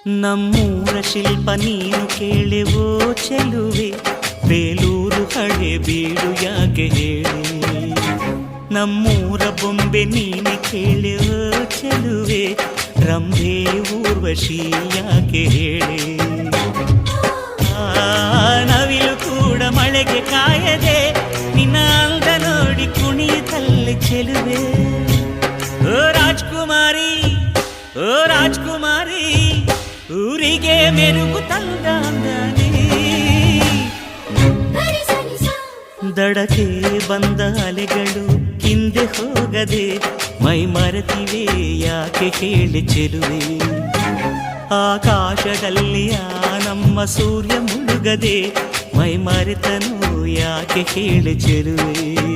ನಮ್ಮೂರ ಶಿಲ್ಪ ನೀನು ಕೇಳೆವೋ ಚೆಲುವೆ, ಬೇಲೂರು ಹಳೆ ಬೀಡು ಯಾಕೆ ಹೇಳಿ. ನಮ್ಮೂರ ಬೊಂಬೆ ನೀನೆ ಕೇಳೆವೋ ಚೆಲುವೆ, ರಂಭೆ ಊರ್ವಶಿ ಯಾಕೆ ಹೇಳಿ. ನವಿಲು ಕೂಡ ಮಳೆಗೆ ಕಾಯದೆ ನಿನ್ನ ಅಂದ ನೋಡಿ ಕುಣಿಯುತ್ತಲ್ಲಿ ಚೆಲುವೆ. ಓ ರಾಜ್ಕುಮಾರಿ, ಓ ರಾಜ್ಕುಮಾರಿ, ಊರಿಗೆ ಮೆರುಗು ತಂದಾನೆ. ದಡಕ್ಕೆ ಬಂದ ಅಲೆಗಳು ಹಿಂದೆ ಹೋಗದೆ ಮೈ ಮರೆತಿವೆ ಯಾಕೆ ಹೇಳಿ ಚೆಲುವೆ. ಆಕಾಶದಲ್ಲಿ ನಮ್ಮ ಸೂರ್ಯ ಮುಳುಗದೆ ಮೈ ಮರೆತನು ಯಾಕೆ ಹೇಳಿ ಚೆಲುವೆ.